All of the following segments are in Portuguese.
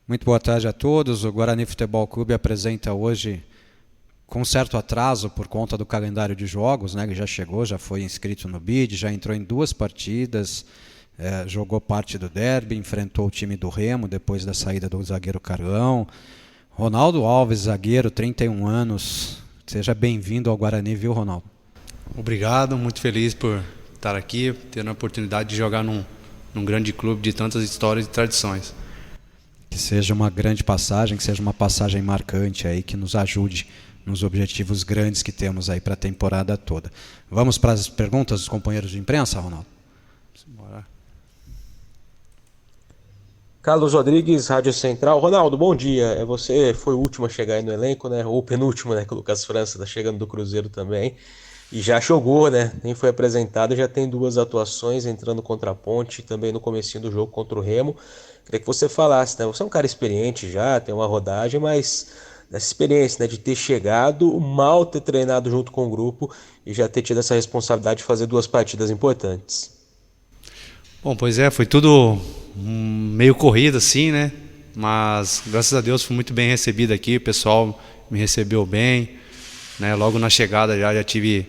Muito boa tarde a todos. O Guarani Futebol Clube apresenta hoje, com certo atraso por conta do calendário de jogos, né? Ele já chegou, já foi inscrito no BID, já entrou em 2 partidas, jogou parte do derby, enfrentou o time do Remo depois da saída do zagueiro Carlão. Ronaldo Alves, zagueiro, 31 anos. Seja bem-vindo ao Guarani, viu, Ronaldo? Obrigado, muito feliz por estar aqui, tendo a oportunidade de jogar num grande clube de tantas histórias e tradições. Que seja uma grande passagem, que seja uma passagem marcante aí, que nos ajude nos objetivos grandes que temos aí para a temporada toda. Vamos para as perguntas dos companheiros de imprensa, Ronaldo? Bora. Carlos Rodrigues, Rádio Central. Ronaldo, bom dia. Você foi o último a chegar aí no elenco, né? Ou o penúltimo, né? Que o Lucas França está chegando do Cruzeiro também. E já jogou, né? Nem foi apresentado, já tem 2 atuações, entrando contra a Ponte, também no comecinho do jogo contra o Remo. Queria que você falasse, né? Você é um cara experiente já, tem uma rodagem, mas dessa experiência, né? De ter chegado, mal ter treinado junto com o grupo e já ter tido essa responsabilidade de fazer 2 partidas importantes. Bom, pois é, foi tudo meio corrido assim, né? Mas graças a Deus fui muito bem recebido aqui, o pessoal me recebeu bem, né? Logo na chegada já tive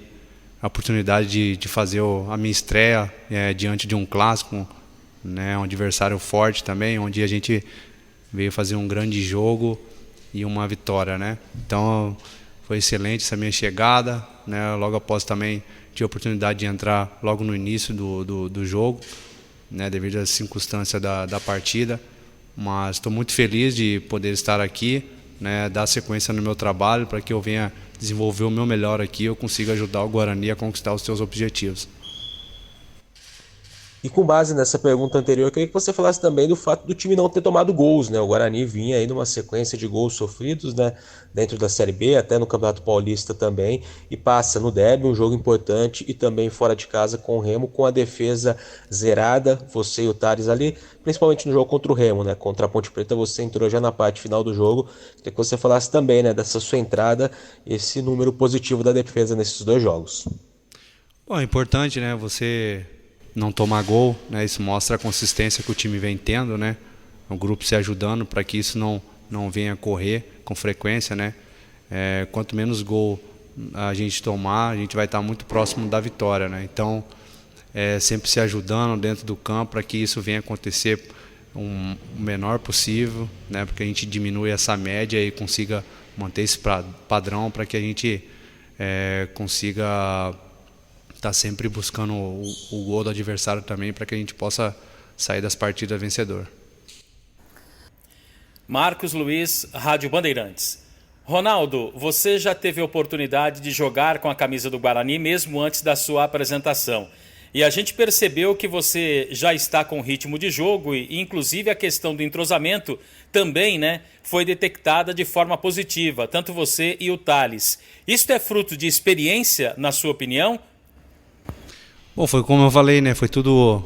a oportunidade de fazer a minha estreia diante de um clássico, né? Um adversário forte também, onde a gente veio fazer um grande jogo e uma vitória, né? Então foi excelente essa minha chegada, né? Logo após também tive a oportunidade de entrar logo no início do jogo, né, devido às circunstâncias da partida, mas estou muito feliz de poder estar aqui, né, dar sequência no meu trabalho para que eu venha desenvolver o meu melhor aqui e eu consiga ajudar o Guarani a conquistar os seus objetivos. E com base nessa pergunta anterior, eu queria que você falasse também do fato do time não ter tomado gols, né? O Guarani vinha aí numa sequência de gols sofridos, né? Dentro da Série B, até no Campeonato Paulista também, e passa no derby, um jogo importante, e também fora de casa com o Remo, com a defesa zerada, você e o Thales ali, principalmente no jogo contra o Remo, né? Contra a Ponte Preta, você entrou já na parte final do jogo. Queria que você falasse também, né? Dessa sua entrada, esse número positivo da defesa nesses 2 jogos. Bom, é importante, né, você não tomar gol, né? Isso mostra a consistência que o time vem tendo, né? O grupo se ajudando para que isso não venha correr com frequência, né? Quanto menos gol a gente tomar, a gente vai estar muito próximo da vitória, né? Então, sempre se ajudando dentro do campo para que isso venha acontecer o menor possível, né? Porque a gente diminui essa média e consiga manter esse padrão para que a gente consiga estar sempre buscando o gol do adversário também para que a gente possa sair das partidas vencedor. Marcos Luiz, Rádio Bandeirantes. Ronaldo, você já teve a oportunidade de jogar com a camisa do Guarani mesmo antes da sua apresentação. E a gente percebeu que você já está com ritmo de jogo e inclusive a questão do entrosamento também, né, foi detectada de forma positiva, tanto você e o Thales. Isso é fruto de experiência, na sua opinião? Bom, foi como eu falei, né? Foi tudo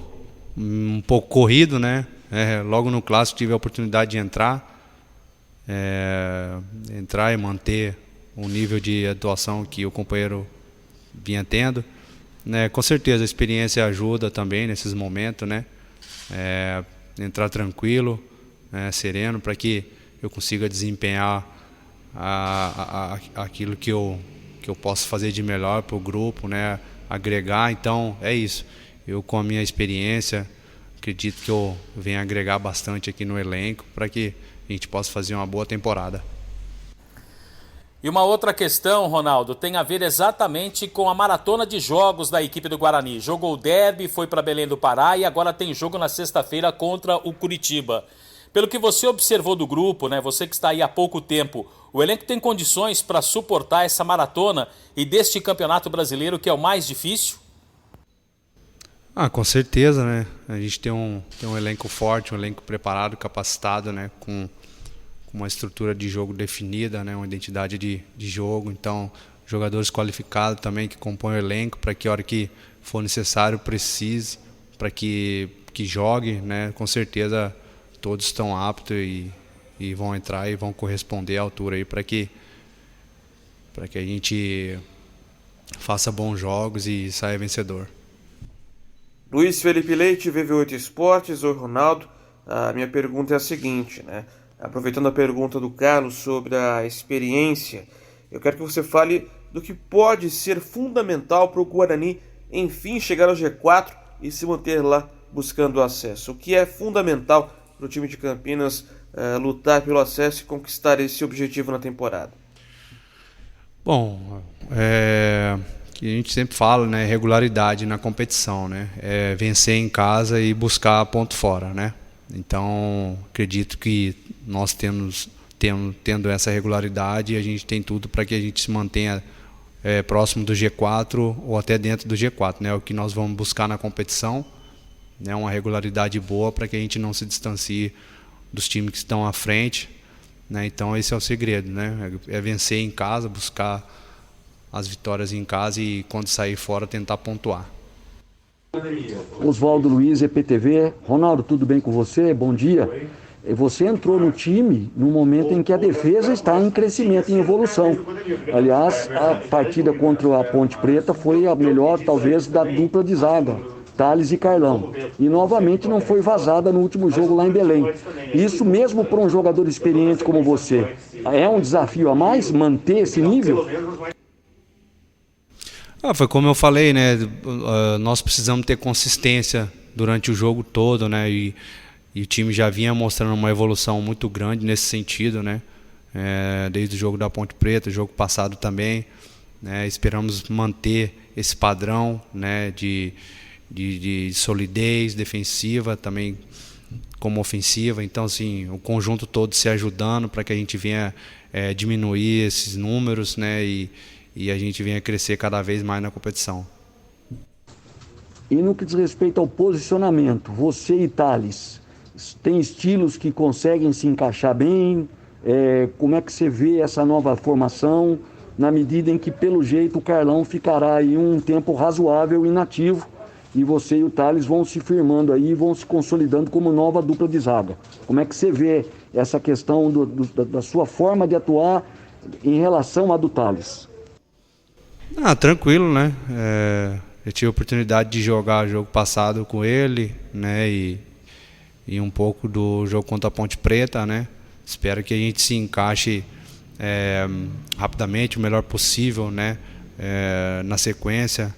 um pouco corrido, né? Logo no clássico tive a oportunidade de entrar e manter o nível de atuação que o companheiro vinha tendo, né? Com certeza a experiência ajuda também nesses momentos, né? Entrar tranquilo, sereno, para que eu consiga desempenhar aquilo que eu posso fazer de melhor para o grupo, né? Agregar. Então é isso, eu com a minha experiência acredito que eu venho agregar bastante aqui no elenco para que a gente possa fazer uma boa temporada. E uma outra questão, Ronaldo, tem a ver exatamente com a maratona de jogos da equipe do Guarani. Jogou o derby, foi para Belém do Pará e agora tem jogo na sexta-feira contra o Curitiba. Pelo que você observou do grupo, né, você que está aí há pouco tempo, o elenco tem condições para suportar essa maratona e deste campeonato brasileiro que é o mais difícil? Com certeza, né? A gente tem um elenco forte, um elenco preparado, capacitado, né? Com uma estrutura de jogo definida, né? Uma identidade de jogo. Então, jogadores qualificados também que compõem o elenco para que a hora que for necessário precise, para que jogue, né? Com certeza todos estão aptos e vão entrar e vão corresponder à altura aí para que a gente faça bons jogos e saia vencedor. Luiz Felipe Leite, VV8 Esportes. Oi, Ronaldo. A minha pergunta é a seguinte, né? aproveitando a pergunta do Carlos sobre a experiência, eu quero que você fale do que pode ser fundamental para o Guarani, enfim, chegar ao G4 e se manter lá buscando o acesso. O que é fundamental para o time de Campinas lutar pelo acesso e conquistar esse objetivo na temporada? Bom, que a gente sempre fala, né, regularidade na competição, né, vencer em casa e buscar ponto fora, né. Então, acredito que nós tendo essa regularidade, a gente tem tudo para que a gente se mantenha próximo do G4 ou até dentro do G4, né, o que nós vamos buscar na competição, né, uma regularidade boa para que a gente não se distancie dos times que estão à frente, né. Então esse é o segredo, né, é vencer em casa, buscar as vitórias em casa e quando sair fora tentar pontuar. Oswaldo Luiz, EPTV. Ronaldo, tudo bem com você? Bom dia. Você entrou no time no momento em que a defesa está em crescimento, em evolução. Aliás, a partida contra a Ponte Preta foi a melhor, talvez, da dupla de zaga, Thales e Carlão. E novamente não foi vazada no último jogo lá em Belém. Isso mesmo para um jogador experiente como você. É um desafio a mais manter esse nível? Foi como eu falei, né? Nós precisamos ter consistência durante o jogo todo, né? E o time já vinha mostrando uma evolução muito grande nesse sentido, né? Desde o jogo da Ponte Preta, o jogo passado também, né? Esperamos manter esse padrão, né? De solidez defensiva, também como ofensiva. Então, assim, o conjunto todo se ajudando para que a gente venha diminuir esses números, né? E a gente venha crescer cada vez mais na competição. E no que diz respeito ao posicionamento, você e Thales, tem estilos que conseguem se encaixar bem? Como é que você vê essa nova formação, na medida em que, pelo jeito, o Carlão ficará aí um tempo razoável inativo e você e o Thales vão se firmando aí, vão se consolidando como nova dupla de zaga? Como é que você vê essa questão da sua forma de atuar em relação à do Thales? Tranquilo, né? Eu tive a oportunidade de jogar o jogo passado com ele, né? E um pouco do jogo contra a Ponte Preta, né? Espero que a gente se encaixe rapidamente, o melhor possível, né? Na sequência,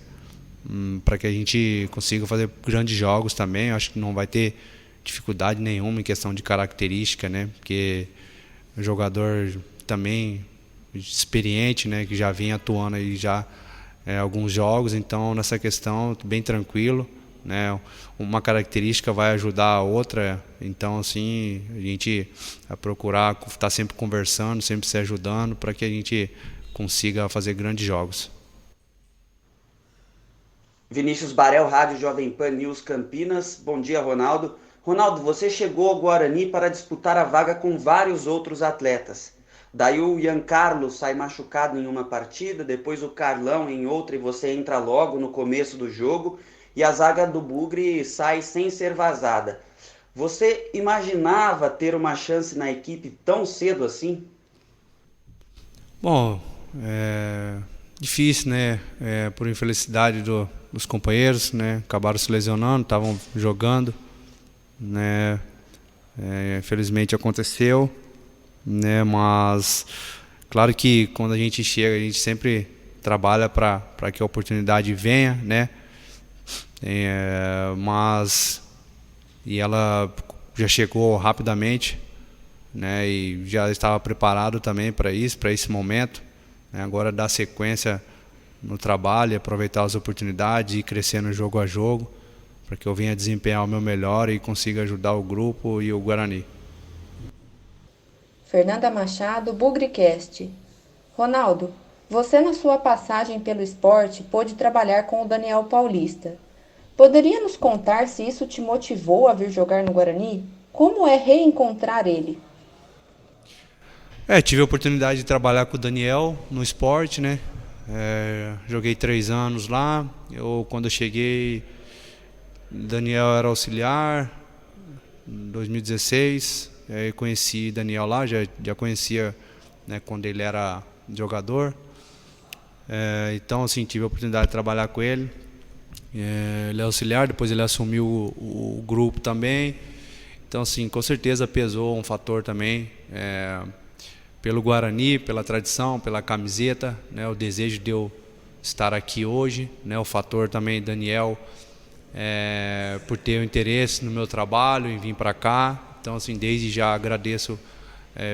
para que a gente consiga fazer grandes jogos também. Eu acho que não vai ter dificuldade nenhuma em questão de característica, né? Porque o jogador também experiente, né, que já vinha atuando aí já alguns jogos, então nessa questão bem tranquilo, né, uma característica vai ajudar a outra, então assim a gente vai procurar estar sempre conversando, sempre se ajudando para que a gente consiga fazer grandes jogos. Vinícius Barel, Rádio Jovem Pan News Campinas. Bom dia, Ronaldo. Ronaldo, você chegou ao Guarani para disputar a vaga com vários outros atletas. Daí o Ian Carlos sai machucado em uma partida, depois o Carlão em outra e você entra logo no começo do jogo e a zaga do Bugre sai sem ser vazada. Você imaginava ter uma chance na equipe tão cedo assim? Bom, difícil, né? Por infelicidade dos companheiros, né? Acabaram se lesionando, estavam jogando, né? Infelizmente aconteceu, né? Mas claro que quando a gente chega, a gente sempre trabalha para que a oportunidade venha, né? E ela já chegou rapidamente, né? E já estava preparado também para esse momento, né? Agora dar sequência no trabalho, aproveitar as oportunidades e crescer no jogo a jogo, para que eu venha desempenhar o meu melhor e consiga ajudar o grupo e o Guarani. Fernanda Machado, Bugrecast. Ronaldo, você na sua passagem pelo esporte pôde trabalhar com o Daniel Paulista. Poderia nos contar se isso te motivou a vir jogar no Guarani? Como é reencontrar ele? Tive a oportunidade de trabalhar com o Daniel no esporte, né? Joguei 3 anos lá. Quando eu cheguei, Daniel era auxiliar, em 2016. Conheci Daniel lá, já conhecia, né, quando ele era jogador. Então, assim, tive a oportunidade de trabalhar com ele. Ele é auxiliar, depois ele assumiu o grupo também. Então, assim, com certeza pesou um fator também, pelo Guarani, pela tradição, pela camiseta, né, o desejo de eu estar aqui hoje, né, o fator também Daniel, por ter o interesse no meu trabalho, em vir para cá. Então, assim, desde já agradeço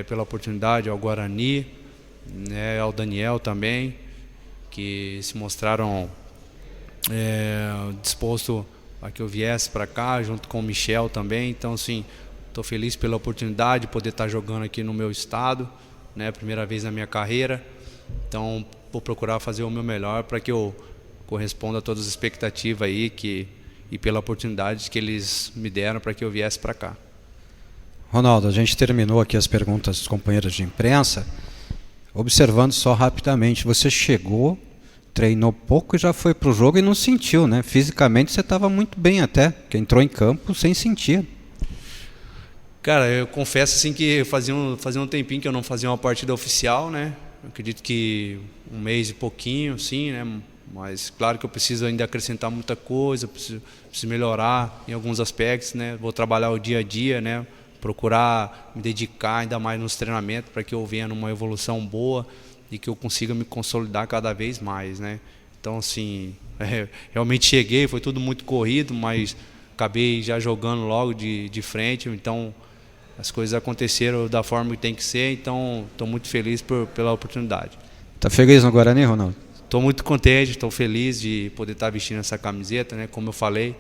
pela oportunidade ao Guarani, né, ao Daniel também, que se mostraram disposto a que eu viesse para cá, junto com o Michel também. Então, assim, estou feliz pela oportunidade de poder estar jogando aqui no meu estado, né, primeira vez na minha carreira. Então, vou procurar fazer o meu melhor para que eu corresponda a todas as expectativas aí e pela oportunidade que eles me deram para que eu viesse para cá. Ronaldo, a gente terminou aqui as perguntas dos companheiros de imprensa. Observando só rapidamente, você chegou, treinou pouco e já foi para o jogo e não sentiu, né? Fisicamente você estava muito bem até, que entrou em campo sem sentir. Cara, eu confesso assim que fazia um tempinho que eu não fazia uma partida oficial, né? Eu acredito que um mês e pouquinho, sim, né? Mas claro que eu preciso ainda acrescentar muita coisa, preciso melhorar em alguns aspectos, né? Vou trabalhar o dia a dia, né? Procurar me dedicar ainda mais nos treinamentos para que eu venha numa evolução boa e que eu consiga me consolidar cada vez mais, né? Então, assim, realmente cheguei, foi tudo muito corrido, mas acabei já jogando logo de frente, então as coisas aconteceram da forma que tem que ser, então estou muito feliz pela oportunidade. Tá feliz no Guarani, Ronaldo? Estou muito contente, estou feliz de poder estar vestindo essa camiseta, né? Como eu falei,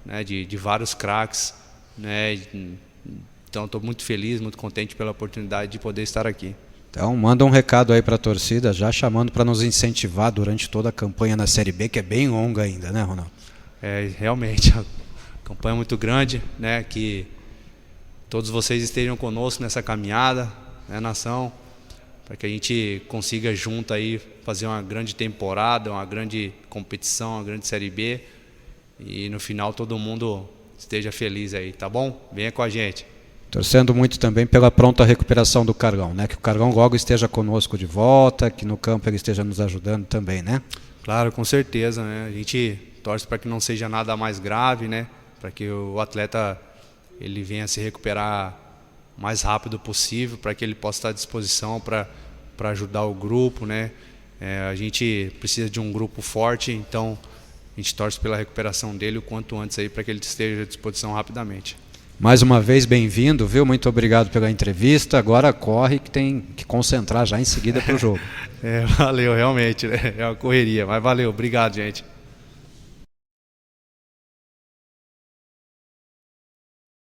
né? De vários craques, né? Então estou muito feliz, muito contente pela oportunidade de poder estar aqui. Então manda um recado aí para a torcida, já chamando para nos incentivar durante toda a campanha na Série B, que é bem longa ainda, né, Ronaldo? Realmente, a campanha é muito grande, né? Que todos vocês estejam conosco nessa caminhada, né, nação, para que a gente consiga junto aí fazer uma grande temporada, uma grande competição, uma grande Série B e no final todo mundo esteja feliz aí, tá bom? Venha com a gente. Torcendo muito também pela pronta recuperação do Carlão, né? Que o Carlão logo esteja conosco de volta, que no campo ele esteja nos ajudando também, né? Claro, com certeza, né? A gente torce para que não seja nada mais grave, né? Para que o atleta ele venha se recuperar o mais rápido possível, para que ele possa estar à disposição para ajudar o grupo, né? A gente precisa de um grupo forte, então a gente torce pela recuperação dele o quanto antes aí para que ele esteja à disposição rapidamente. Mais uma vez, bem-vindo, viu? Muito obrigado pela entrevista. Agora corre que tem que concentrar já em seguida para o jogo. Valeu, realmente, né? É uma correria, mas valeu, obrigado, gente.